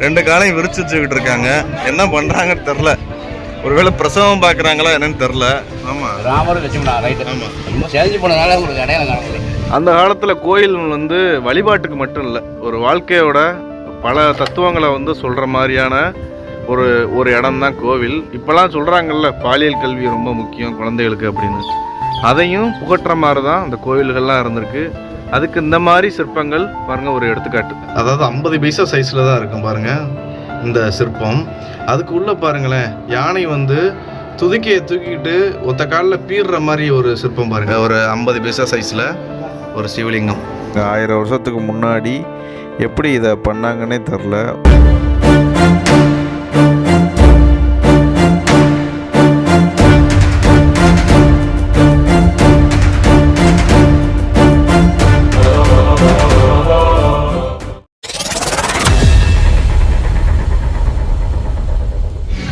2 காலையும் விரிச்சு வச்சுக்கிட்டு இருக்காங்க. என்ன பண்றாங்கன்னு தெரியல. ஒருவேளை பிரசவம் பார்க்குறாங்களா என்னன்னு தெரில. ஆமாம், ராமர் லட்சுமணா ரைட். ஆமாம், சேஞ்ச் பண்ணதால உங்களுக்கு அடையாளம் காண முடியும். அந்த காலத்தில் கோயில் வந்து வழிபாட்டுக்கு மட்டும் இல்லை, ஒரு வாழ்க்கையோட பல தத்துவங்களை வந்து சொல்கிற மாதிரியான ஒரு இடம் தான் கோவில். இப்போலாம் சொல்கிறாங்கல்ல, பாலியல் கல்வி ரொம்ப முக்கியம் குழந்தைகளுக்கு அப்படின்னு. அதையும் புகட்டுற மாதிரி தான் அந்த கோவில்கள்லாம் இருந்திருக்கு. அதுக்கு இந்த மாதிரி சிற்பங்கள் பாருங்கள் ஒரு எடுத்துக்காட்டு. அதாவது 50 பைசா சைஸில் தான் இருக்கும் பாருங்கள் இந்த சிற்பம். அதுக்கு உள்ளே பாருங்களேன், யானை வந்து துதிக்கையை தூக்கிக்கிட்டு ஒத்த காலில் பீடுற மாதிரி ஒரு சிற்பம் பாருங்கள். ஒரு 50 பைசா சைஸில் ஒரு சிவலிங்கம். 1000 வருஷத்துக்கு முன்னாடி எப்படி இதை பண்ணாங்கன்னே தெரில.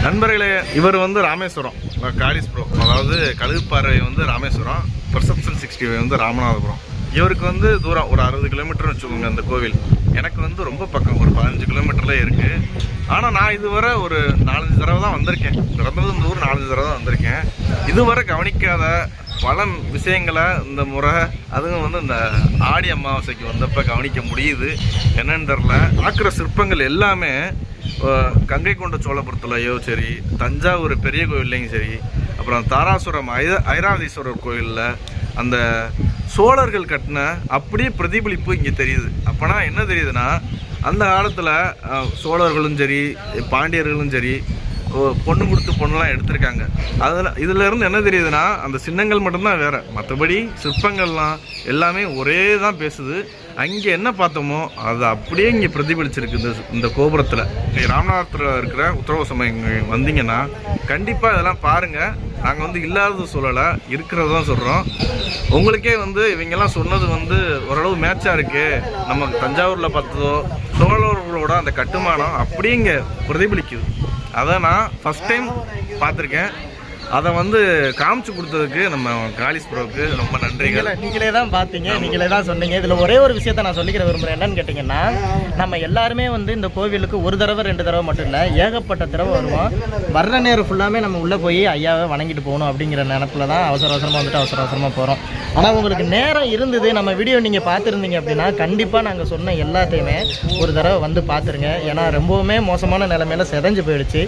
நண்பர்களே, இவர் வந்து ராமேஸ்வரம் காலிஸ் ப்ரோ, அதாவது கழுகுப்பாறை வந்து ராமேஸ்வரம், பெர்செப்ஷன் 65 வந்து ராமநாதபுரம். இவருக்கு வந்து தூரம் ஒரு 60 கிலோமீட்டர்னு வச்சுக்கோங்க அந்த கோவில். எனக்கு வந்து ரொம்ப பக்கம், ஒரு 15 கிலோமீட்டரில் இருக்குது. ஆனால் நான் இதுவரை ஒரு 4-5 தடவை தான் வந்திருக்கேன். பிறந்தது இந்த ஊர் 4-5 தடவை தான் வந்திருக்கேன். இதுவரை கவனிக்காத பல விஷயங்களை இந்த முறை, அதுவும் வந்து இந்த ஆடி அமாவாசைக்கு வந்தப்போ கவனிக்க முடியுது. என்னன்னு தெரில. பார்க்குற சிற்பங்கள் எல்லாமே கங்கை கொண்ட சோழபுரத்துலையோ சரி, தஞ்சாவூர் பெரிய கோவில்லையும் சரி, அப்புறம் தாராசுரம் ஐராவதீஸ்வரர் கோவிலில் அந்த சோழர்கள் கட்டின அப்படியே பிரதிபலிப்பு இங்கே தெரியுது. அப்போனா என்ன தெரியுதுன்னா, அந்த காலத்தில் சோழர்களும் சரி பாண்டியர்களும் சரி பொண்ணு கொடுத்து பொண்ணெலாம் எடுத்திருக்காங்க. இதில் இருந்து என்ன தெரியுதுன்னா, அந்த சின்னங்கள் மட்டும்தான் வேறு, மற்றபடி சிற்பங்கள்லாம் எல்லாமே ஒரே தான் பேசுது. அங்கே என்ன பார்த்தோமோ அது அப்படியே இங்கே பிரதிபலிச்சிருக்கு இந்த கோபுரத்தில். ராமநாதபுரத்தில் இருக்கிற உத்தரவசமயம் வந்தீங்கன்னா கண்டிப்பாக இதெல்லாம் பாருங்கள். நாங்கள் வந்து இல்லாதது சொல்லலை, இருக்கிறது தான் சொல்கிறோம். உங்களுக்கே வந்து இவங்கெல்லாம் சொன்னது வந்து ஓரளவு மேட்சாக இருக்குது. நம்ம தஞ்சாவூரில் பார்த்ததோ சோழர்களோட அந்த கட்டுமானம் அப்படியே இங்கே பிரதிபலிக்குது. அதை நான் ஃபஸ்ட் டைம் பார்த்துருக்கேன். அதை வந்து காமிச்சு கொடுத்ததுக்கு நம்ம காலிஸ் ப்ரோவுக்கு ரொம்ப நன்றிகள். நீங்களே தான் பார்த்தீங்க, நீங்களே தான் சொன்னீங்க. இதில் ஒரே ஒரு விஷயத்தை நான் சொல்லிக்கிற விரும்புகிறேன். என்னன்னு கேட்டிங்கன்னா, நம்ம எல்லாருமே வந்து இந்த கோவிலுக்கு 1 தடவை 2 தடவை மட்டும் இல்லை, ஏகப்பட்ட தடவை வருவோம். வர்ற நேரம் ஃபுல்லாமே நம்ம உள்ளே போய் ஐயாவை வணங்கிட்டு போகணும் அப்படிங்கிற நினப்பில் தான் அவசர அவசரமாக போகிறோம். ஆனால் உங்களுக்கு நேரம் இருந்தது, நம்ம வீடியோ நீங்கள் பார்த்துருந்தீங்க அப்படின்னா கண்டிப்பாக நாங்கள் சொன்ன எல்லாத்தையுமே ஒரு தடவை வந்து பார்த்துருங்க. ஏன்னா ரொம்பவுமே மோசமான நிலைமையில செதஞ்சு போயிடுச்சு.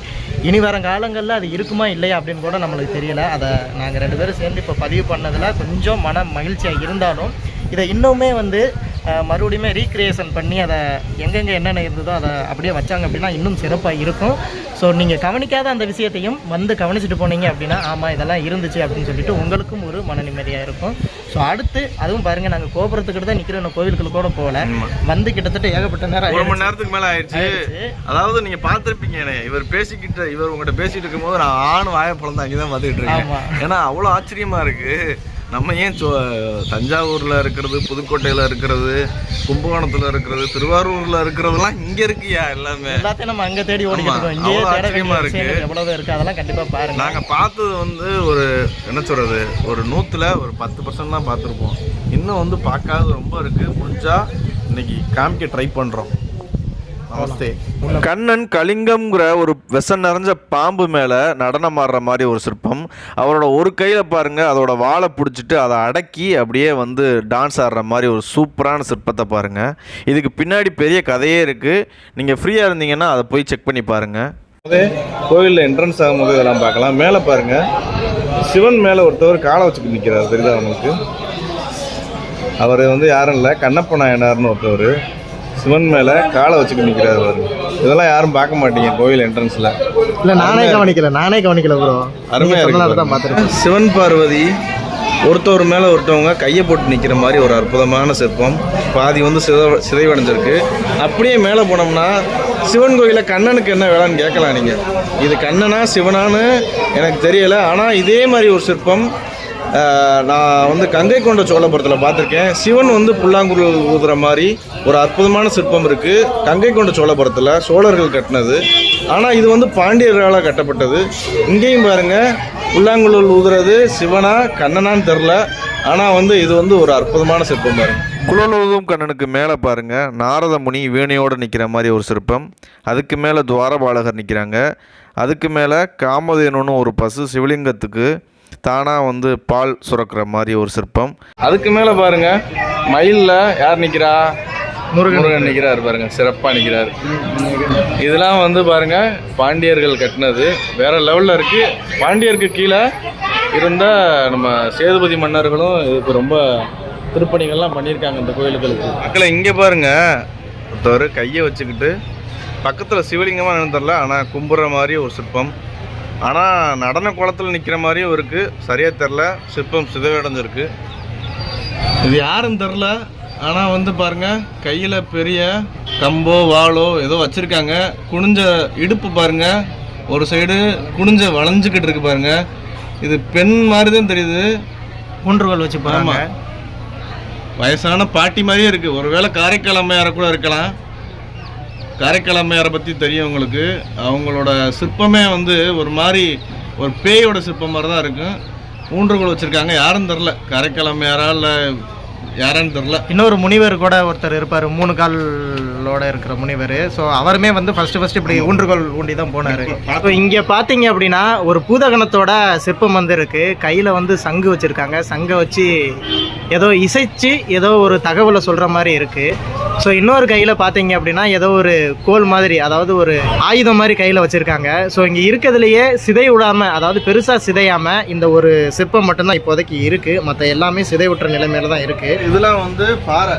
இனி வர காலங்களில் அது இருக்குமா இல்லையா அப்படின்னு கூட நம்மளுக்கு தெரியல. அதை நாங்கள் 2 பேரும் சேர்ந்து இப்போ பதிவு பண்ணதில் கொஞ்சம் மன மகிழ்ச்சியாக இருந்தாலும், இதை இன்னுமே வந்து மறுபடியுமே ரீக்ரியேஷன் பண்ணி அதை எங்கெங்கே என்னென்ன இருந்ததோ அதை அப்படியே வச்சாங்க அப்படின்னா இன்னும் சிறப்பாக இருக்கும். ஸோ நீங்கள் கவனிக்காத அந்த விஷயத்தையும் வந்து கவனிச்சுட்டு போனீங்க அப்படின்னா, ஆமாம் இதெல்லாம் இருந்துச்சு அப்படின்னு சொல்லிட்டு உங்களுக்கும் ஒரு மன நிம்மதியாக இருக்கும். ஸோ அடுத்து அதுவும் பாருங்கள், நாங்கள் கோபுரத்துக்கிட்ட தான் நிற்கிற கோவிலுக்கு கூட போகல, வந்து கிட்டத்தட்ட ஏகப்பட்ட நேரம் 1 மணி நேரத்துக்கு மேலே ஆயிடுச்சு. அதாவது நீங்கள் பார்த்துருப்பீங்க, இவர் உங்கள்கிட்ட பேசிட்டு இருக்கும்போது நான் ஆணு வாயை பிறந்து அங்கே தான் பார்த்துக்கிட்டு இருக்கேன். ஏன்னா அவ்வளோ ஆச்சரியமாக இருக்குது. நம்ம ஏன் தஞ்சாவூரில் இருக்கிறது, புதுக்கோட்டையில் இருக்கிறது, கும்பகோணத்தில் இருக்கிறது, திருவாரூரில் இருக்கிறதுலாம் இங்கே இருக்குயா, எல்லாத்தையும் நம்ம அங்கே தேடி ஓடிக்கிட்டு இருக்கோம். ஆச்சரியமாக இருக்குது. எவ்வளவு இருக்குது அதெல்லாம் கண்டிப்பாக பாருங்கள். நாங்கள் பார்த்தது வந்து ஒரு என்ன சொல்கிறது, ஒரு 100ல் ஒரு 10% தான் பார்த்துருப்போம். இன்னும் வந்து பார்க்காத ரொம்ப இருக்குது. முடிஞ்சா இன்னைக்கு காமிக்க ட்ரை பண்ணுறோம். நமஸ்தே. கண்ணன் கலிங்கம்ங்கிற ஒரு விஷம் நிறைஞ்ச பாம்பு மேலே நடனம் ஆடுற மாதிரி ஒரு சிற்பம். அவரோட ஒரு கையில் பாருங்கள், அதோட வாழை பிடிச்சிட்டு அதை அடக்கி அப்படியே வந்து டான்ஸ் ஆடுற மாதிரி ஒரு சூப்பரான சிற்பத்தை பாருங்கள். இதுக்கு பின்னாடி பெரிய கதையே இருக்குது. நீங்கள் ஃப்ரீயாக இருந்தீங்கன்னா அதை போய் செக் பண்ணி பாருங்கள். அதே கோவிலில் என்ட்ரன்ஸ் ஆகும்போது இதெல்லாம் பார்க்கலாம். மேலே பாருங்கள், சிவன் மேலே ஒருத்தவர் காலை வச்சுட்டு நிற்கிறார். தெரியுதா அவங்களுக்கு? அவர் வந்து யாரும் இல்லை, கண்ணப்ப நாயனார்னு ஒருத்தவர் சிவன் மேலே காலை வச்சுட்டு நிற்கிறாரு. இதெல்லாம் யாரும் பார்க்க மாட்டீங்க கோவில் என்ட்ரன்ஸில். இல்லை, நானே கவனிக்கல ப்ரோ. அருமையாக இருக்கு. சிவன் பார்வதி ஒருத்தவர் மேலே ஒருத்தவங்க கையை போட்டு நிற்கிற மாதிரி ஒரு அற்புதமான சிற்பம். பாதி வந்து சிதைவடைஞ்சிருக்கு. அப்படியே மேலே போனோம்னா சிவன் கோயிலில் கண்ணனுக்கு என்ன வேலைன்னு கேட்கலாம் நீங்கள். இது கண்ணனா சிவனான்னு எனக்கு தெரியலை. ஆனால் இதே மாதிரி ஒரு சிற்பம் நான் வந்து கங்கை கொண்ட சோழபுரத்தில் பார்த்துருக்கேன். சிவன் வந்து புல்லாங்குழல் ஊதுற மாதிரி ஒரு அற்புதமான சிற்பம் இருக்குது கங்கை கொண்ட சோழபுரத்தில், சோழர்கள் கட்டினது. ஆனால் இது வந்து பாண்டியர்களால் கட்டப்பட்டது. இங்கேயும் பாருங்கள், புல்லாங்குழல் ஊதுறது சிவனா கண்ணனான்னு தெரில. ஆனால் வந்து இது வந்து ஒரு அற்புதமான சிற்பம் பாருங்க. குழலூதும் கண்ணனுக்கு மேலே பாருங்க நாரத முனி வீணையோடு நிற்கிற மாதிரி ஒரு சிற்பம். அதுக்கு மேலே துவாரபாலகர் நிற்கிறாங்க. அதுக்கு மேலே காமதேனுன்னு ஒரு பசு சிவலிங்கத்துக்கு தானாக வந்து பால் சுரக்கிற மாதிரி ஒரு சிற்பம். அதுக்கு மேலே பாருங்க மயிலில் யார் நிற்கிறா? முருகன் நிற்கிறார் பாருங்க, சிறப்பாக நிற்கிறார். இதெல்லாம் வந்து பாருங்க பாண்டியர்கள் கட்டினது, வேற லெவலில் இருக்கு. பாண்டியருக்கு கீழே இருந்த நம்ம சேதுபதி மன்னர்களும் இதுக்கு ரொம்ப திருப்பணிகள்லாம் பண்ணியிருக்காங்க இந்த கோயிலுகளுக்கு. மக்களை இங்கே பாருங்க ஒருத்தவர் கையை வச்சுக்கிட்டு பக்கத்தில் சிவலிங்கமாக நின்று தெரில, ஆனால் கும்புற மாதிரி ஒரு சிற்பம். ஆனால் நடன குளத்தில் நிற்கிற மாதிரியும் இருக்குது, சரியாக தெரில. சிற்பம் சிதைவடைஞ்சிருக்கு. இது யாருன்னு தெரில. ஆனால் வந்து பாருங்கள் கையில் பெரிய கம்போ வாளோ ஏதோ வச்சுருக்காங்க. குனிஞ்ச இடுப்பு பாருங்கள், ஒரு சைடு குனிஞ்ச வளைஞ்சிக்கிட்டு இருக்கு பாருங்க. இது பெண் மாதிரி தான் தெரியுது. ஊன்றுகோல் வச்சு பாருங்க. வயசான பாட்டி மாதிரியே இருக்குது. ஒருவேளை காரைக்கால் அம்மையாரை கூட இருக்கலாம். காரைக்கால் அம்மையாரை பற்றி தெரியும் உங்களுக்கு. அவங்களோட சிற்பமே வந்து ஒரு மாதிரி ஒரு பேயோட சிற்பம் மாதிரி தான் இருக்கும். ஊன்றுகோல் வச்சுருக்காங்க. யாருன்னு தெரில, காரைக்கால் அம்மையாரா இல்லை யாரான்னு தெரில. இன்னொரு முனிவர் கூட ஒருத்தர் இருப்பார், 3 காலோட இருக்கிற முனிவர். ஸோ அவருமே வந்து ஃபர்ஸ்ட் இப்படி ஊன்றுகோல் ஊண்டி தான் போனார். ஸோ இங்கே பார்த்தீங்க அப்படின்னா ஒரு பூதகணத்தோட சிற்பம் வந்து இருக்குது. கையில் வந்து சங்கு வச்சுருக்காங்க. சங்கை வச்சு ஏதோ இசைச்சு ஏதோ ஒரு தகவலை சொல்கிற மாதிரி இருக்குது. ஸோ இன்னொரு கையில் பார்த்தீங்க அப்படின்னா ஏதோ ஒரு கோல் மாதிரி, அதாவது ஒரு ஆயுதம் மாதிரி கையில் வச்சுருக்காங்க. ஸோ இங்கே இருக்கிறதுலையே சிதை விடாமல், அதாவது பெருசாக சிதையாமல் இந்த ஒரு சிற்பம் மட்டும்தான் இப்போதைக்கு இருக்குது. மற்ற எல்லாமே சிதை விட்டுற நிலைமையில தான் இருக்குது. இதெல்லாம் வந்து பாறை.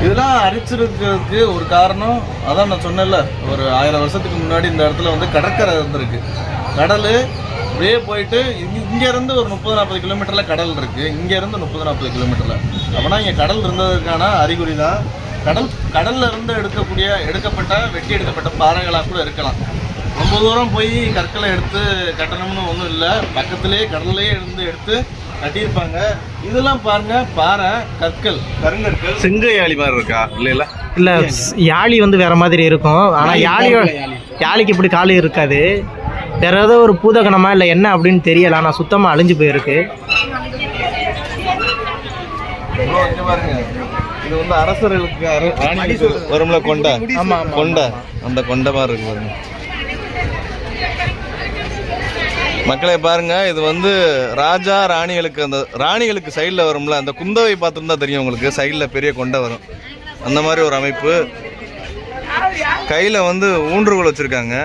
இதெல்லாம் அரிச்சிருக்கிறதுக்கு ஒரு காரணம் அதான் நான் சொன்னேன்ல, ஒரு 1000 வருஷத்துக்கு முன்னாடி இந்த இடத்துல வந்து கடற்கரை இருந்திருக்கு. கடல் அப்படியே போயிட்டு இங்கேருந்து ஒரு 30-40 கிலோமீட்டரில் கடல் இருக்குது. இங்கேருந்து 30-40 கிலோமீட்டரில். அப்படின்னா இங்கே கடல் இருந்ததுக்கான அறிகுறி தான். கடல்ல இருந்து எடுக்கப்பட்ட வெட்டி எடுக்கப்பட்ட பாறைகளாக கூட இருக்கலாம். ரொம்ப தூரம் போய் கற்களை எடுத்து கட்டணும்னு ஒன்றும் இல்லை, பக்கத்துலேயே கடல்லையே இருந்து எடுத்து கட்டியிருப்பாங்க. இதெல்லாம் பாருங்க பாறை, கற்கள், கருங்கற்கள். செங்கை யாழி மாதிரி இருக்கா? இல்லைல்ல, இல்லை யாழி வந்து வேற மாதிரி இருக்கும். ஆனால் யாழிக்கு இப்படி காலு இருக்காது. வேற ஏதோ ஒரு பூதகணமா இல்லை என்ன அப்படின்னு தெரியல. ஆனால் சுத்தமாக அழிஞ்சு போயிருக்கு. பாருங்க இது வந்து அரசர்களுக்கு வரும்ல கொண்டை. கொண்டை, அந்த கொண்டை மாதிரி இருக்கு பாருங்க. மக்களை பாருங்க, இது வந்து ராஜா ராணிகளுக்கு, அந்த ராணிகளுக்கு சைடில் வரும்ல, அந்த குந்தவை பார்த்துருந்தா தெரியும் உங்களுக்கு, சைடில் பெரிய கொண்டை வரும். அந்த மாதிரி ஒரு அமைப்பு. கையில் வந்து ஊன்றுகோல் வச்சுருக்காங்க.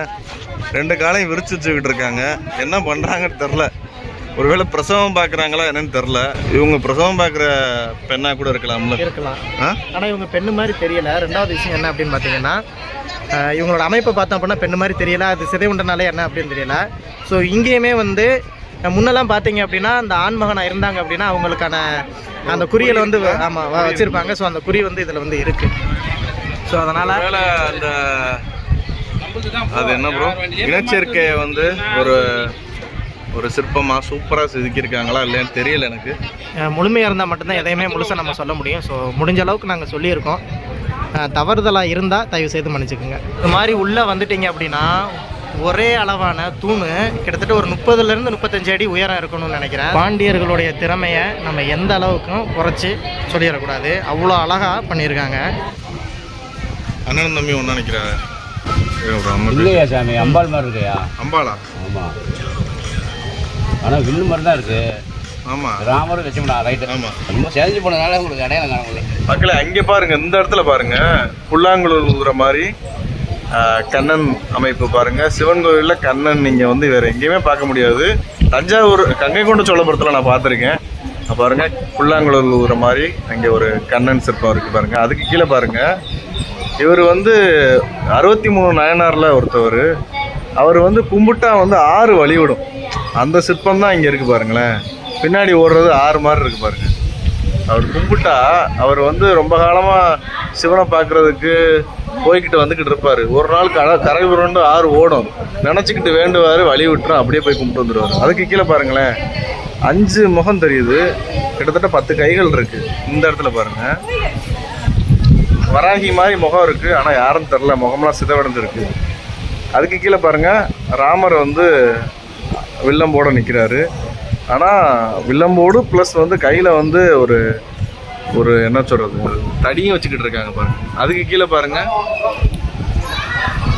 2 காலையும் விரிச்சு வச்சுக்கிட்டு இருக்காங்க. என்ன பண்ணுறாங்கன்னு தெரில. ஒருவேளை பிரசவம் பார்க்குறாங்களா என்னன்னு தெரில. இவங்க பிரசவம் பார்க்குற பெண்ணாக கூட இருக்கலாம். ஆனால் இவங்க பெண்ணு மாதிரி தெரியல. 2வது விஷயம் என்ன அப்படின்னு பார்த்தீங்கன்னா, இவங்களோட அமைப்பை பார்த்தோம் அப்படின்னா பெண்ணு மாதிரி தெரியல. அது சிதை உண்டனாலே என்ன அப்படின்னு தெரியல. ஸோ இங்கேயுமே வந்து முன்னெல்லாம் பார்த்தீங்க அப்படின்னா அந்த ஆண்மகனாக இருந்தாங்க அப்படின்னா அவங்களுக்கான அந்த குறியலை வந்து ஆமாம் வச்சுருப்பாங்க. ஸோ அந்த குறி வந்து இதில் வந்து இருக்குது. ஸோ அதனால் அந்த அது என்ன ப்ரோ, இனச்சேர்க்கையை வந்து ஒரு சிற்பமாக சூப்பராக செதுக்கியிருக்காங்களா இல்லைன்னு தெரியல எனக்கு. முழுமையாக இருந்தால் மட்டும்தான் எதையுமே முழுசாக நம்ம சொல்ல முடியும். ஸோ முடிஞ்ச அளவுக்கு நாங்கள் சொல்லியிருக்கோம். தவறுதலாக இருந்தால் தயவு செய்து மன்னிச்சுக்கோங்க. இது மாதிரி உள்ளே வந்துட்டீங்க அப்படின்னா ஒரே அளவான தூணு கிட்டத்தட்ட ஒரு 30லேருந்து 35 அடி உயரம் இருக்கணும்னு நினைக்கிறேன். பாண்டியர்களுடைய திறமையை நம்ம எந்த அளவுக்கும் குறைச்சி சொல்லிடக்கூடாது. அவ்வளோ அழகாக பண்ணியிருக்காங்க. அண்ணன் தம்பி ஒன்றா நினைக்கிறாங்க. இல்லையா சாமி, அம்பாள் மாதிரி இருக்கையா? அம்பாளா? ஆமாம், ஆனால் வில்லு மாதிரி தான் இருக்குது. ஆமாம், ராமரும் வச்சோம்டா. ரைட்டு. ஆமாம், ரொம்ப சேஞ்ச் பண்ணனால உங்களுக்கு அடையாளம் காண முடியல. மக்களை அங்கே பாருங்கள், இந்த இடத்துல பாருங்கள் புல்லாங்குழல் ஊதுற மாதிரி கண்ணன் அமைப்பு பாருங்கள். சிவன் கோவிலில் கண்ணன் நீங்கள் வந்து வேறு எங்கேயுமே பார்க்க முடியாது. தஞ்சாவூர் கங்கை கொண்ட சோழபுரத்தில் நான் பார்த்துருக்கேன். பாருங்கள் புல்லாங்குழல் ஊதுற மாதிரி அங்கே ஒரு கண்ணன் சிற்பம் இருக்குது பாருங்கள். அதுக்கு கீழே பாருங்கள், இவர் வந்து 63 நாயனாரில் ஒருத்தவர். அவர் வந்து கும்பிட்டா வந்து 6 வழிவிடும். அந்த சிற்பம் தான் இங்கே இருக்குது பாருங்களேன். பின்னாடி ஓடுறது 6 மாதிரி இருக்குது பாருங்கள். அவர் கும்பிட்டா அவர் வந்து ரொம்ப காலமாக சிவனை பார்க்குறதுக்கு போய்கிட்டு வந்துக்கிட்டு இருப்பார். ஒரு நாள் கரை புரண்டு 6 ஓடும், நினச்சிக்கிட்டு வேண்டுவார், வழி விட்டுரும், அப்படியே போய் கும்பிட்டு வந்துடுவார். அதுக்கு கீழே பாருங்களேன் 5 முகம் தெரியுது, கிட்டத்தட்ட 10 கைகள் இருக்குது. இந்த இடத்துல பாருங்கள் வராகி மாதிரி முகம் இருக்குது, ஆனால் யாரும் தெரில, முகம்லாம் சிதவடைஞ்சிருக்கு. அதுக்கு கீழே பாருங்கள் ராமர் வந்து வில்லம் போட நிற்கிறாரு. ஆனால் வில்லம்போடு ப்ளஸ் வந்து கையில் வந்து ஒரு ஒரு என்ன சொல்கிறது தடியும் வச்சுக்கிட்டு இருக்காங்க பாருங்க. அதுக்கு கீழே பாருங்க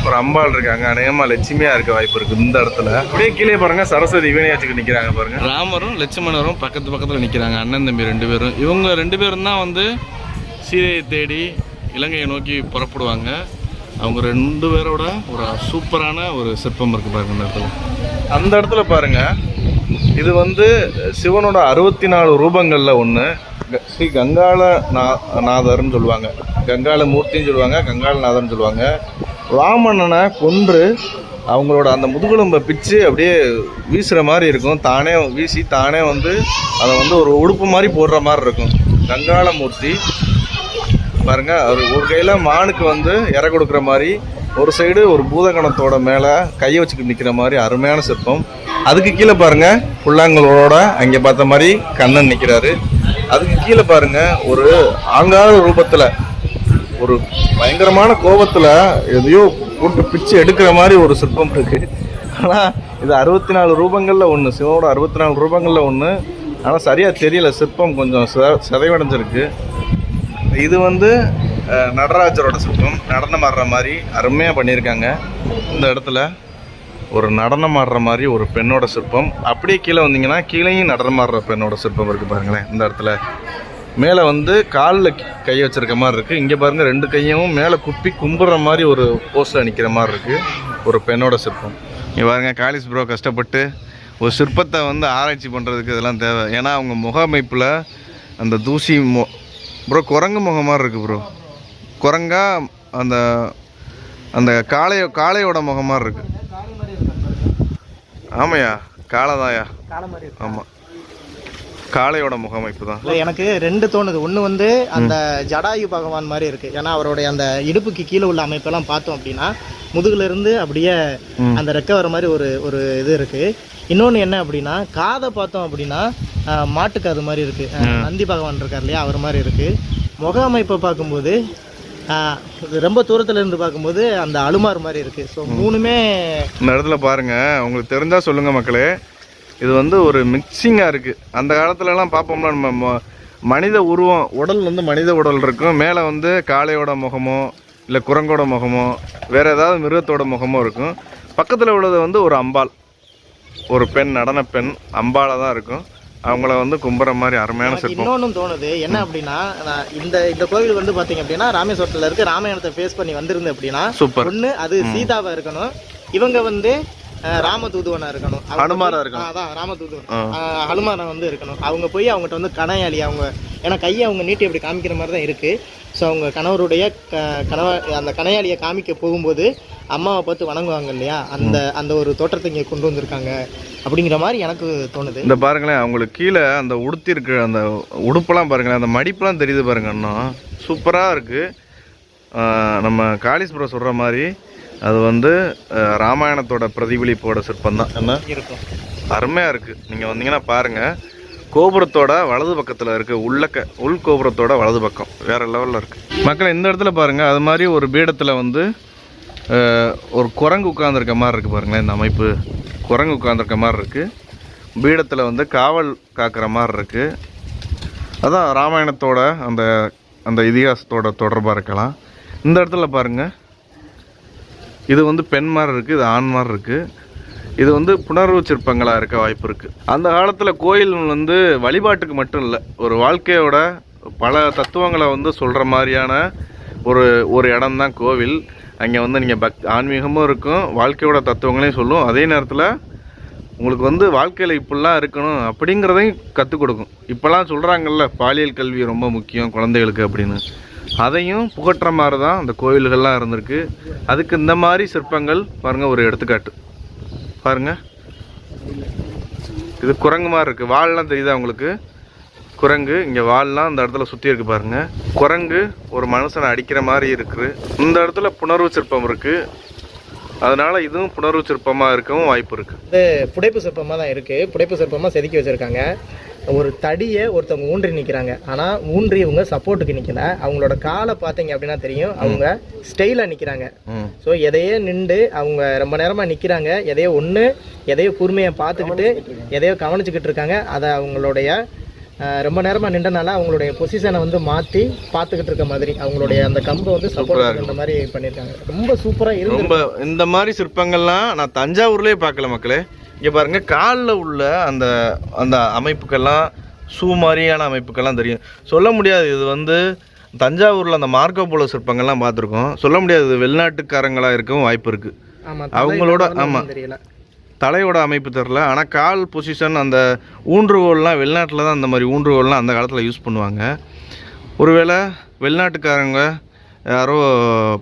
ஒரு அம்பாள் இருக்காங்க. அநேகமாக லட்சுமியாக இருக்க வாய்ப்பு இருக்குது இந்த இடத்துல. அப்படியே கீழே பாருங்க சரஸ்வதி இவனையை வச்சுக்கிட்டு நிற்கிறாங்க பாருங்க. ராமரும் லட்சுமணரும் பக்கத்தில் நிற்கிறாங்க, அண்ணன் தம்பி 2 பேரும். இவங்க 2 பேரும் தான் வந்து சீதையை தேடி இலங்கையை நோக்கி புறப்படுவாங்க. அவங்க 2 பேரோட ஒரு சூப்பரான ஒரு சிற்பம் இருக்குது பாருங்க இந்த இடத்துல. அந்த இடத்துல பாருங்க, இது வந்து சிவனோட 64 ரூபங்களில் ஒன்று. ஸ்ரீ கங்காள நாதர்னு சொல்லுவாங்க, கங்காள மூர்த்தின்னு சொல்லுவாங்க, கங்காளநாதர்னு சொல்லுவாங்க. ராமணனை கொன்று அவங்களோட அந்த முதுகுலம்பை பிச்சு அப்படியே வீசுகிற மாதிரி இருக்கும். தானே வீசி தானே வந்து அதை வந்து ஒரு உடுப்பு மாதிரி போடுற மாதிரி இருக்கும். கங்காள மூர்த்தி பாருங்க, அவர் ஒரு கையில் மானுக்கு வந்து இற கொடுக்குற மாதிரி, ஒரு சைடு ஒரு பூதகணத்தோட மேலே கையை வச்சுக்கிட்டு நிற்கிற மாதிரி அருமையான சிற்பம். அதுக்கு கீழே பாருங்க புல்லாங்கலோட அங்கே பார்த்த மாதிரி கண்ணன் நிற்கிறாரு. அதுக்கு கீழே பாருங்க ஒரு ஆங்கார ரூபத்தில் ஒரு பயங்கரமான கோபத்தில் எதையோ போட்டு பிச்சு எடுக்கிற மாதிரி ஒரு சிற்பம் இருக்கு. ஆனால் இது 64 ரூபங்களில் ஒன்று, சிவனோட 64 ரூபங்களில் ஒன்று. ஆனால் சரியாக தெரியல, சிற்பம் கொஞ்சம் சிதைவடைஞ்சிருக்கு. இது வந்து நடராஜரோட சிற்பம், நடனம் ஆடுற மாதிரி அருமையாக பண்ணியிருக்காங்க. இந்த இடத்துல ஒரு நடனம் ஆடுற மாதிரி ஒரு பெண்ணோட சிற்பம். அப்படியே கீழே வந்தீங்கன்னா கீழேயும் நடனம் ஆடுற பெண்ணோட சிற்பம் இருக்குது பாருங்களேன். இந்த இடத்துல மேலே வந்து காலில் கை வச்சிருக்க மாதிரி இருக்குது. இங்கே பாருங்கள் 2 கையும் மேலே குப்பி கும்புற மாதிரி ஒரு போஸ்டில் நிற்கிற மாதிரி இருக்குது ஒரு பெண்ணோட சிற்பம். இங்கே பாருங்க, காலிஸ் ப்ரோ கஷ்டப்பட்டு ஒரு சிற்பத்தை வந்து ஆராய்ச்சி பண்ணுறதுக்கு இதெல்லாம் தேவை. ஏன்னா அவங்க முக அமைப்பில் அந்த தூசி ப்ரோ குரங்கு முகம் மாதிரி இருக்குது ப்ரோ. குரங்கா அந்த அந்த காளையோட முகம் மாதிரி இருக்குது. ஆமாய்யா, காளைதாயா. ஆமாம், காளையோட முகமைப்பு தான். இல்லை, எனக்கு 2 தோணுது. ஒன்று வந்து அந்த ஜடாயு பகவான் மாதிரி இருக்குது. ஏன்னா அவருடைய அந்த இடுப்புக்கு கீழே உள்ள அமைப்பெல்லாம் பார்த்தோம் அப்படின்னா முதுகுலேருந்து அப்படியே அந்த ரெக்க வர மாதிரி ஒரு இது இருக்குது. இன்னொன்று என்ன அப்படின்னா காதை பார்த்தோம் அப்படின்னா மாட்டுக்கு அது மாதிரி இருக்குது. நந்தி பகவான் இருக்கார் இல்லையா, அவர் மாதிரி இருக்குது. முக அமைப்பை பார்க்கும்போது ரொம்ப தூரத்தில் இருந்து பார்க்கும்போது அந்த அலுமார் மாதிரி இருக்குது. ஸோ 3மே இந்த இடத்துல பாருங்கள். உங்களுக்கு தெரிஞ்சால் சொல்லுங்கள் மக்களே. இது வந்து ஒரு மிக்சிங்காக இருக்குது. அந்த காலத்துலலாம் பார்ப்போம்னா நம்ம மனித உருவம் உடல் வந்து மனித உடல் இருக்கும், மேலே வந்து காளையோட முகமோ இல்லை குரங்கோட முகமோ வேறு ஏதாவது மிருகத்தோட முகமோ இருக்கும். பக்கத்தில் உள்ளது வந்து ஒரு அம்பாள், ஒரு பெண், நடன பெண் அம்பாளாக தான் இருக்கும். அவங்கள வந்து கும்புற மாதிரி அருமையான சிற்பம். இன்னொன்னும் தோணுது என்ன அப்படின்னா, இந்த கோவில் வந்து பாத்தீங்க அப்படின்னா ராமேஸ்வரத்துல இருக்கு. ராமாயணத்தை ஃபேஸ் பண்ணி வந்திருந்து அப்படின்னா சூப்பர். ஒண்ணு அது சீதாவா இருக்கணும், இவங்க வந்து ராமதூதுவனா இருக்கணும், ஹனுமாரா இருக்கணும். அதான் ராமதூதுவன் ஹனுமானா வந்து இருக்கணும். அவங்க போய் அவங்ககிட்ட வந்து கணையாளி, அவங்க ஏன்னா கையை அவங்க நீட்டி அப்படி காமிக்கிற மாதிரி தான் இருக்கு. ஸோ அவங்க கணவருடைய அந்த கணையாளியை காமிக்க போகும்போது அம்மாவை பார்த்து வணங்குவாங்க இல்லையா, அந்த ஒரு தோற்றத்தை இங்கே கொண்டு வந்திருக்காங்க அப்படிங்கிற மாதிரி எனக்கு தோணுது. இந்த பாருங்களேன், அவங்களுக்கு கீழே அந்த உடுத்தி இருக்கு, அந்த உடுப்பெல்லாம் பாருங்களேன், அந்த மடிப்பெல்லாம் தெரியுது பாருங்க. இன்னும் சூப்பராக இருக்குது. நம்ம காளிஸ் ப்ரோ சொல்கிற மாதிரி அது வந்து ராமாயணத்தோட பிரதிபலிப்போட சிற்பம் தான். என்ன இருக்கும், அருமையாக இருக்குது. நீங்கள் வந்தீங்கன்னா பாருங்கள், கோபுரத்தோட வலது பக்கத்தில் இருக்குது, உள் கோபுரத்தோட வலது பக்கம் வேறு லெவலில் இருக்குது. மக்கள் இந்த இடத்துல பாருங்கள், அது மாதிரி ஒரு பீடத்தில் வந்து ஒரு குரங்கு உட்காந்துருக்க மாதிரி இருக்குது பாருங்களேன். இந்த அமைப்பு குரங்கு உட்காந்துருக்க மாதிரி இருக்குது. பீடத்தில் வந்து காவல் காக்கிற மாதிரி இருக்குது. அதான் ராமாயணத்தோட அந்த இதிகாசத்தோட தொடர்பாக இருக்கலாம். இந்த இடத்துல பாருங்கள், இது வந்து பெண் மாதிரி இருக்குது, இது ஆண் மாதிரி இருக்குது. இது வந்து புனர்வு சிற்பங்களாக இருக்க வாய்ப்பு இருக்குது. அந்த காலத்தில் கோயில் வந்து வழிபாட்டுக்கு மட்டும் இல்லை, ஒரு வாழ்க்கையோட பல தத்துவங்களை வந்து சொல்கிற மாதிரியான ஒரு இடம் தான் கோவில். அங்கே வந்து நீங்கள் ஆன்மீகமும் இருக்கும், வாழ்க்கையோட தத்துவங்களையும் சொல்லும். அதே நேரத்தில் உங்களுக்கு வந்து வாழ்க்கையில் இப்படிலாம் இருக்கணும் அப்படிங்கிறதையும் கற்றுக் கொடுக்கும். இப்போலாம் சொல்கிறாங்கல்ல, பாலியல் கல்வி ரொம்ப முக்கியம் குழந்தைகளுக்கு அப்படின்னு, அதையும் புகட்டுற மாதிரி தான் அந்த கோவில்கள்லாம் இருந்திருக்கு. அதுக்கு இந்த மாதிரி சிற்பங்கள் பாருங்கள் ஒரு எடுத்துக்காட்டு. பாருங்கள், இது குரங்கு மாதிரி இருக்குது. வால்லாம் தெரியுதா உங்களுக்கு? குரங்கு இங்கே வால்லாம் அந்த இடத்துல சுற்றி இருக்குது பாருங்கள். குரங்கு ஒரு மனுஷனை அடிக்கிற மாதிரி இருக்குது. இந்த இடத்துல புணர்வு சிற்பம் இருக்குது. அதனால் இதுவும் புணர்வு சிற்பமாக இருக்கவும் வாய்ப்பு இருக்குது. இது புடைப்பு சிற்பமாக தான் இருக்குது. புடைப்பு சிற்பமாக செதுக்கி வச்சுருக்காங்க. ஒரு தடியை ஒருத்தவங்க ஊன்றி நிற்கிறாங்க. ஆனால் ஊன்றி இவங்க சப்போர்ட்டுக்கு நிற்கல. அவங்களோட காலை பார்த்தீங்க அப்படின்னா தெரியும், அவங்க ஸ்டைலாக நிற்கிறாங்க. ஸோ எதையே நின்று அவங்க ரொம்ப நேரமாக நிற்கிறாங்க. எதையோ கூர்மையை பார்த்துக்கிட்டு எதையோ கவனிச்சுக்கிட்டு இருக்காங்க. அதை அவங்களுடைய ரொம்ப நேரமாக நின்றனால அவங்களுடைய பொசிஷனை வந்து மாற்றி பார்த்துக்கிட்டு இருக்க மாதிரி அவங்களுடைய அந்த கம்பை வந்து சப்போர்ட் இந்த மாதிரி பண்ணியிருக்காங்க. ரொம்ப சூப்பராக இருக்கு. ரொம்ப இந்த மாதிரி சிற்பங்கள்லாம் நான் தஞ்சாவூர்லேயே பார்க்கல மக்களே. இங்கே பாருங்கள், காலில் உள்ள அந்த அந்த அமைப்புக்கெல்லாம் ஷூ மாதிரியான அமைப்புக்கெல்லாம் தெரியும். சொல்ல முடியாது இது வந்து தஞ்சாவூரில் அந்த மார்க்கோ போலோ சிற்பங்கள்லாம் பார்த்துருக்கோம். சொல்ல முடியாது இது வெளிநாட்டுக்காரங்களாக இருக்கவும் வாய்ப்பு இருக்குது. அவங்களோட ஆமாம் தலையோட அமைப்பு தெரில. ஆனால் கால் பொசிஷன் அந்த ஊன்றுகோல்லாம் வெளிநாட்டில் தான் அந்த மாதிரி ஊன்றுகோல்லாம் அந்த காலத்தில் யூஸ் பண்ணுவாங்க. ஒருவேளை வெளிநாட்டுக்காரங்க யாரோ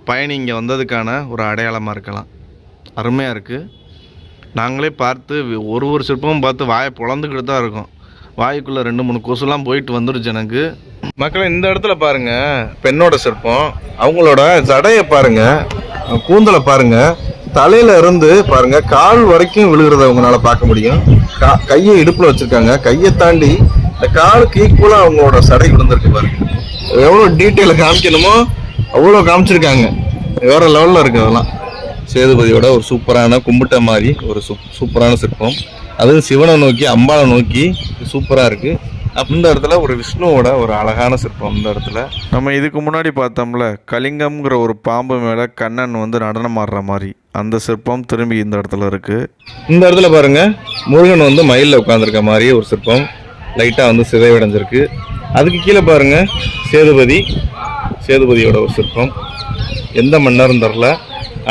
பயணி இங்கே வந்ததுக்கான ஒரு அடையாளமாக இருக்கலாம். அருமையாக இருக்குது. நாங்களே பார்த்து ஒரு சிற்பமும் பார்த்து வாயை பொழந்துக்கிட்டு தான் இருக்கோம். வாய்க்குள்ளே 2-3 கொசுலாம் போயிட்டு வந்துடுச்சு எனக்கு. மக்களை இந்த இடத்துல பாருங்கள், பெண்ணோட சிற்பம். அவங்களோட ஜடையை பாருங்கள், கூந்தலை பாருங்கள், தலையில இருந்து பாருங்க கால் வரைக்கும் விழுகிறத உங்களால பார்க்க முடியும். கையை இடுப்புல வச்சிருக்காங்க. கையை தாண்டி இந்த காலுக்கு ஈக்குவலா அவங்களோட சடை விழுந்திருக்கு பாருங்க. எவ்வளவு டீட்டெயில காமிக்கணுமோ அவ்வளோ காமிச்சிருக்காங்க. வேற லெவல்ல இருக்கு. அதெல்லாம் சேதுபதியோட ஒரு சூப்பரான கும்பிட்ட மாதிரி ஒரு சூப்பரான சிற்பம். அதுவும் சிவனை நோக்கி அம்பாளை நோக்கி சூப்பரா இருக்கு. இந்த இடத்துல ஒரு விஷ்ணுவோட ஒரு அழகான சிற்பம். இந்த இடத்துல நம்ம இதுக்கு முன்னாடி பார்த்தோம்ல, கலிங்கம்ங்கிற ஒரு பாம்பு மேலே கண்ணன் வந்து நடனம் ஆடுற மாதிரி அந்த சிற்பம் திரும்பி இந்த இடத்துல இருக்கு. இந்த இடத்துல பாருங்க, முருகன் வந்து மயிலில் உட்காந்துருக்க மாதிரி ஒரு சிற்பம் லைட்டாக வந்து சிதைவடைஞ்சிருக்கு. அதுக்கு கீழே பாருங்க சேதுபதியோட ஒரு சிற்பம். எந்த மன்னரும் தரல.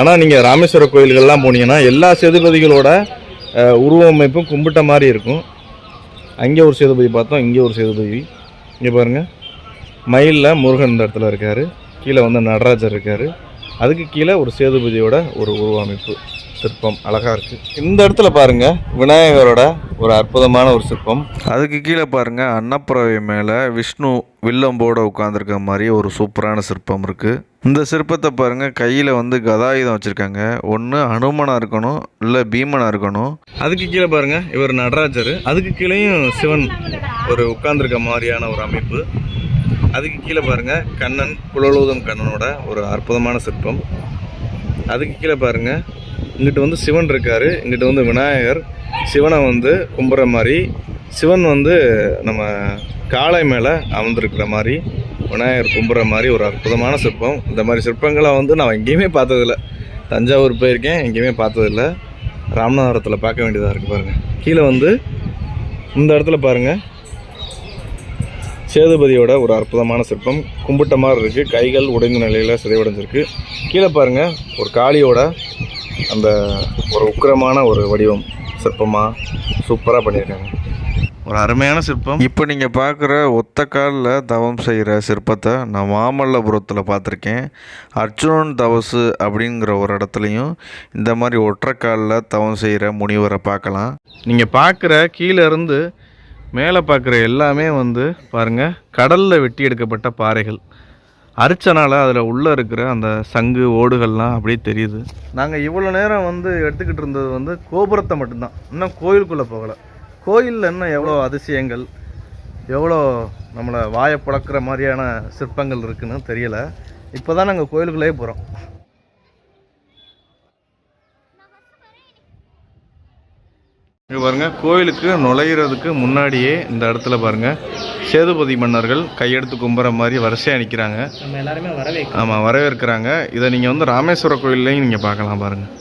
ஆனால் நீங்கள் ராமேஸ்வர கோயில்கள்லாம் போனீங்கன்னா எல்லா சேதுபதிகளோட உருவமைப்பும் கும்பிட்ட மாதிரி இருக்கும். அங்கே ஒரு சேதுபதி பார்த்தோம், இங்கே ஒரு சேதுபதி. இங்கே பாருங்கள், மயிலில் முருகன் இந்த இடத்துல இருக்கார். கீழே வந்து நடராஜர் இருக்கார். அதுக்கு கீழே ஒரு சேதுபதியோட ஒரு உருவமைப்பு சிற்பம் அழகாக இருக்குது. இந்த இடத்துல பாருங்கள், விநாயகரோட ஒரு அற்புதமான ஒரு சிற்பம். அதுக்கு கீழே பாருங்கள், அன்னப்பறவை மேலே விஷ்ணு வில்லம்போட உட்காந்துருக்க மாதிரி ஒரு சூப்பரான சிற்பம் இருக்குது. இந்த சிற்பத்தை பாருங்கள், கையில் வந்து கதாயுதம் வச்சுருக்காங்க. ஒன்று அனுமனாக இருக்கணும், இல்லை பீமனாக இருக்கணும். அதுக்கு கீழே பாருங்கள், இவர் நடராஜர். அதுக்கு கீழேயும் சிவன் ஒரு உட்கார்ந்துருக்க மாதிரியான ஒரு அமைப்பு. அதுக்கு கீழே பாருங்கள், கண்ணன் குழலூதம் கண்ணனோட ஒரு அற்புதமான சிற்பம். அதுக்கு கீழே பாருங்கள், இங்கிட்டு வந்து சிவன் இருக்கார், இங்கிட்டு வந்து விநாயகர். சிவனை வந்து கும்புற மாதிரி, சிவன் வந்து நம்ம காளை மேலே அமர்ந்திருக்கிற மாதிரி, விநாயகர் கும்புற மாதிரி ஒரு அற்புதமான சிற்பம். இந்த மாதிரி சிற்பங்களை வந்து நான் எங்கேயுமே பார்த்ததில்ல. தஞ்சாவூர் போயிருக்கேன், எங்கேயுமே பார்த்ததில்ல. ராமநாதபுரத்தில் பார்க்க வேண்டியதாக இருக்குது. பாருங்கள், கீழே வந்து இந்த இடத்துல பாருங்கள், சேதுபதியோட ஒரு அற்புதமான சிற்பம் கும்பிட்ட மாதிரி இருக்குது. கைகள் உடைந்த நிலையில் சிதைவடைஞ்சிருக்கு. கீழே பாருங்கள், ஒரு காளியோட அந்த ஒரு உக்கிரமான ஒரு வடிவம் சிற்பமாக சூப்பராக பண்ணியிருக்காங்க. ஒரு அருமையான சிற்பம். இப்போ நீங்கள் பார்க்குற ஒத்த காலில் தவம் செய்கிற சிற்பத்தை நான் மாமல்லபுரத்தில் பார்த்துருக்கேன். அர்ஜுனன் தவசு அப்படிங்கிற ஒரு இடத்துலையும் இந்த மாதிரி ஒற்றைக்காலில் தவம் செய்கிற முனிவரை பார்க்கலாம். நீங்கள் பார்க்குற கீழே இருந்து மேலே பார்க்குற எல்லாமே வந்து பாருங்கள், கடலில் வெட்டி எடுக்கப்பட்ட பாறைகள். அரிச்சனால அதில் உள்ளே இருக்கிற அந்த சங்கு ஓடுகள்லாம் அப்படியே தெரியுது. நாங்கள் இவ்வளோ நேரம் வந்து எடுத்துக்கிட்டு இருந்தது வந்து கோபுரத்தை மட்டும்தான், இன்னும் கோயிலுக்குள்ளே போகலை. கோயிலில் இன்னும் எவ்வளோ அதிசயங்கள், எவ்வளோ நம்மளை வாயை பழக்கிற மாதிரியான சிற்பங்கள் இருக்குன்னு தெரியலை. இப்போ தான் நாங்கள் கோயிலுக்குள்ளேயே போகிறோம். இங்கே பாருங்கள், கோயிலுக்கு நுழையிறதுக்கு முன்னாடியே இந்த இடத்துல பாருங்கள், சேதுபதி மன்னர்கள் கையெடுத்து கும்புற மாதிரி வரிசையாக நிற்கிறாங்க. நம்ம எல்லாருமே ஆமாம், வரவேற்கிறாங்க. இதை நீங்கள் வந்து ராமேஸ்வர கோயில்லையும் நீங்கள் பார்க்கலாம். பாருங்கள்,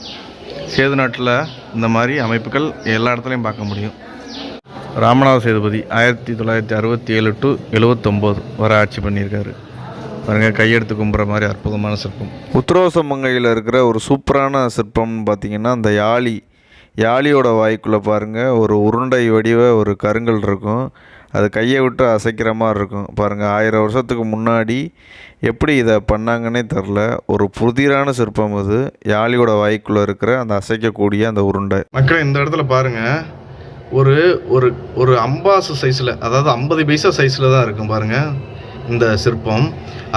சேது நாட்டில் இந்த மாதிரி அமைப்புகள் எல்லா இடத்துலையும் பார்க்க முடியும். ராமநாத சேதுபதி 1967 to 79 வரை ஆட்சி பண்ணியிருக்காரு. பாருங்கள், கையெடுத்து கும்புற மாதிரி அற்புதமான சிற்பம். உத்தரவசமங்கையில் இருக்கிற ஒரு சூப்பரான சிற்பம்னு பார்த்தீங்கன்னா, அந்த யாழியோட வாய்க்குள்ளே பாருங்கள், ஒரு உருண்டை வடிவ ஒரு கருங்கல் இருக்கும். அது கையை விட்டு அசைக்கிற மாதிரி இருக்கும். பாருங்கள், 1000 வருஷத்துக்கு முன்னாடி எப்படி இதை பண்ணாங்கன்னே தெரில. ஒரு புதிரான சிற்பம் அது. யாழியோட வாய்க்குள்ளே இருக்கிற அந்த அசைக்கக்கூடிய அந்த உருண்டை. மக்களே, இந்த இடத்துல பாருங்கள், ஒரு ஒரு ஒரு அம்பாசு சைஸில், அதாவது 50 பைசா சைஸில் தான் இருக்கும் பாருங்கள் இந்த சிற்பம்.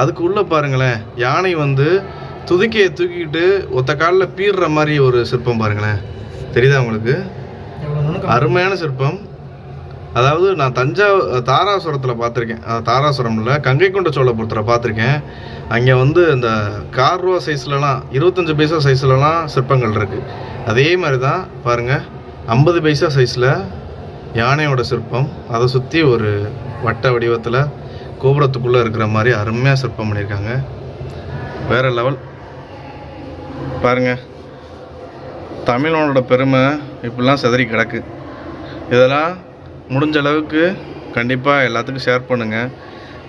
அதுக்கு உள்ளே பாருங்களேன், யானை வந்து துதிக்கையை தூக்கிக்கிட்டு ஒத்த காலில் பீடுற மாதிரி ஒரு சிற்பம் பாருங்களேன். தெரியுதா உங்களுக்கு? அருமையான சிற்பம். அதாவது நான் தாராசுரத்தில் பார்த்துருக்கேன், தாராசுரமில் கங்கை கொண்ட சோழபுரத்தில் பார்த்துருக்கேன். அங்கே வந்து இந்த கார் ரூபா சைஸ்லலாம் 25 பைசா சைஸ்லலாம் சிற்பங்கள் இருக்குது. அதே மாதிரி தான் பாருங்கள் 50 பைசா சைஸில் யானையோட சிற்பம், அதை சுற்றி ஒரு வட்ட வடிவத்தில் கோபுரத்துக்குள்ளே இருக்கிற மாதிரி அருமையாக சிற்பம் பண்ணியிருக்காங்க. வேறு லெவல் பாருங்கள். தமிழனோட பெருமை இப்படிலாம் சிதறி கிடக்கு. இதெல்லாம் முடிஞ்ச அளவுக்கு கண்டிப்பாக எல்லாத்துக்கும் ஷேர் பண்ணுங்கள்.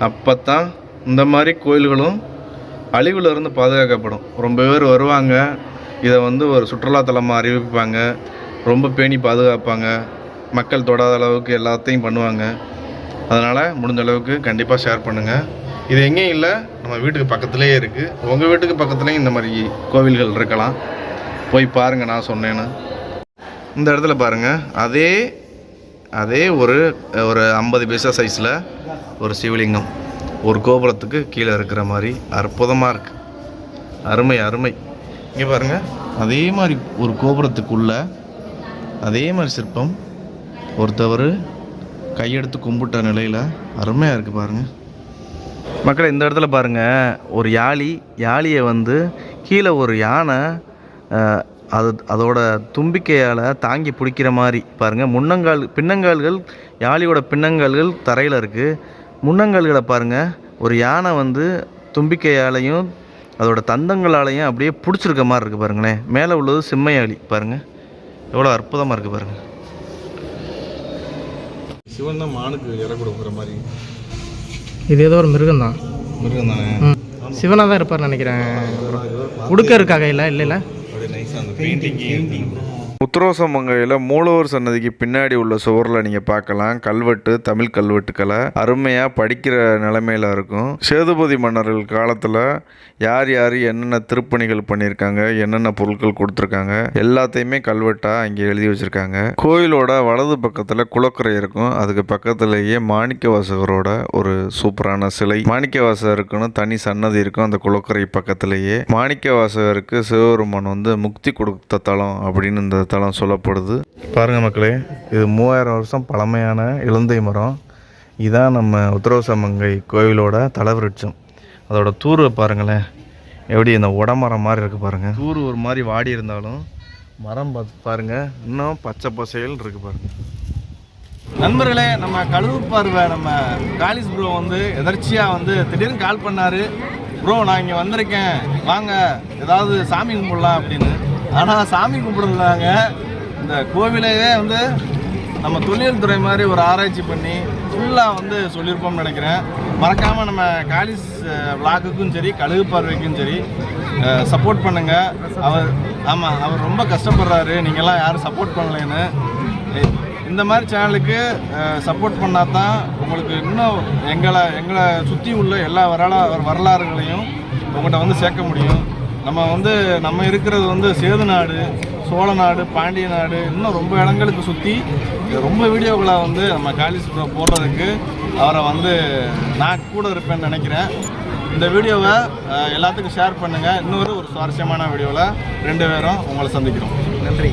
அப்போ தான் இந்த மாதிரி கோயில்களும் அழிவுலேருந்து பாதுகாக்கப்படும். ரொம்ப பேர் வருவாங்க, இதை வந்து ஒரு சுற்றுலாத்தலமாக அறிவிப்பாங்க, ரொம்ப பேணி பாதுகாப்பாங்க, மக்கள் தொடாத அளவுக்கு எல்லாத்தையும் பண்ணுவாங்க. அதனால் முடிஞ்ச அளவுக்கு கண்டிப்பாக ஷேர் பண்ணுங்கள். இது எங்கேயும் இல்லை, நம்ம வீட்டுக்கு பக்கத்துலேயே இருக்குது. உங்கள் வீட்டுக்கு பக்கத்துலேயும் இந்த மாதிரி கோவில்கள் இருக்கலாம், போய் பாருங்கள். நான் சொன்னேன்னு இந்த இடத்துல பாருங்கள், அதே ஒரு 50 பைசா சைஸில் ஒரு சிவலிங்கம் ஒரு கோபுரத்துக்கு கீழே இருக்கிற மாதிரி அற்புதமாக இருக்குது. அருமை. இங்கே பாருங்கள், அதே மாதிரி ஒரு கோபுரத்துக்குள்ளே அதே மாதிரி சிற்பம் ஒருத்தவர் கையெடுத்து கும்பிட்ட நிலையில் அருமையாக இருக்குது பாருங்கள். மக்களை இந்த இடத்துல பாருங்கள், ஒரு யாழியை வந்து கீழே ஒரு யானை அதோட தும்பிக்கையால் தாங்கி பிடிக்கிற மாதிரி பாருங்கள். பின்னங்கால்கள் யாழியோட பின்னங்கால்கள் தரையில் இருக்குது. முன்னங்கால்களை பாருங்கள், ஒரு யானை வந்து தும்பிக்கையாலையும் அதோட தந்தங்களாலையும் அப்படியே பிடிச்சிருக்க மாதிரி இருக்குது பாருங்களேன். மேலே உள்ளது சிம்ம யாழி பாருங்கள், எவ்வளோ அற்புதமாக இருக்குது பாருங்கள். சிவன் தான் மானுக்கு இற கொடுக்குற மாதிரி. இது ஏதோ ஒரு மிருகம் தானே, சிவனாக தான் இருப்பார்னு நினைக்கிறேன். உடுக்க இருக்கா கையில்? இல்லை உத்தரவாசமங்கையில் மூலவர் சன்னதிக்கு பின்னாடி உள்ள சுவரில் நீங்கள் பார்க்கலாம் கல்வெட்டு, தமிழ் கல்வெட்டுக்களை அருமையாக படிக்கிற நிலைமையில் இருக்கும். சேதுபதி மன்னர்கள் காலத்தில் யார் என்னென்ன திருப்பணிகள் பண்ணியிருக்காங்க, என்னென்ன பொருட்கள் கொடுத்துருக்காங்க எல்லாத்தையுமே கல்வெட்டாக அங்கே எழுதி வச்சுருக்காங்க. கோயிலோட வலது பக்கத்தில் குளக்கரை இருக்கும், அதுக்கு பக்கத்துலேயே மாணிக்கவாசகரோட ஒரு சூப்பரான சிலை, மாணிக்கவாசகருக்குன்னு தனி சன்னதி இருக்கும். அந்த குளக்கரை பக்கத்துலேயே மாணிக்கவாசகருக்கு சிவபெருமான் வந்து முக்தி கொடுத்த தலம் அப்படின்னு இந்த தலம் சொல்லப்படுது. பாருங்கள் மக்களே, இது 3000 வருஷம் பழமையான இலந்தை மரம். இதுதான் நம்ம உத்தரவாசமங்கை கோவிலோட தலவிருட்சம். அதோட தூரை பாருங்களேன், எப்படி இந்த உடமரம் மாதிரி இருக்குது பாருங்கள். தூர் ஒரு மாதிரி வாடி இருந்தாலும் மரம் பாருங்கள் இன்னும் பச்சை பசைகள் இருக்குது பாருங்கள். நண்பர்களே, நம்ம கழுகுப்பார்வை நம்ம காலிஸ் ப்ரோ வந்து எதர்ச்சியாக வந்து திடீர்னு கால் பண்ணார். ப்ரோ நான் இங்கே வந்திருக்கேன், வாங்க ஏதாவது சாமி கும்பிடலாம் அப்படின்னு. ஆனால் சாமி கும்பிடுறதுனாங்க இந்த கோவிலையே வந்து நம்ம தொழில் துறை மாதிரி ஒரு ஆராய்ச்சி பண்ணி ஃபுல்லாக வந்து சொல்லியிருப்போம்னு நினைக்கிறேன். மறக்காமல் நம்ம காலிஸ் விளாக்குக்கும் சரி கழுகுப்பார்வைக்கும் சரி சப்போர்ட் பண்ணுங்கள். அவர் ரொம்ப கஷ்டப்படுறாரு, நீங்கள்லாம் யாரும் சப்போர்ட் பண்ணலைன்னு. இந்த மாதிரி சேனலுக்கு சப்போர்ட் பண்ணால் தான் உங்களுக்கு இன்னும் எங்களை சுற்றி உள்ள எல்லா வரலாறுகளையும் உங்கள்கிட்ட வந்து சேர்க்க முடியும். நம்ம இருக்கிறது வந்து சேது நாடு, சோழ நாடு, பாண்டிய நாடு, இன்னும் ரொம்ப இடங்களுக்கு சுற்றி ரொம்ப வீடியோக்களை வந்து நம்ம காலிஸ் போடுறதுக்கு அவரை வந்து நான் கூட இருப்பேன்னு நினைக்கிறேன். இந்த வீடியோவை எல்லாத்துக்கும் ஷேர் பண்ணுங்கள். இன்னொரு சுவாரஸ்யமான வீடியோவில் 2 பேரும் உங்களை சந்திக்கிறோம். நன்றி.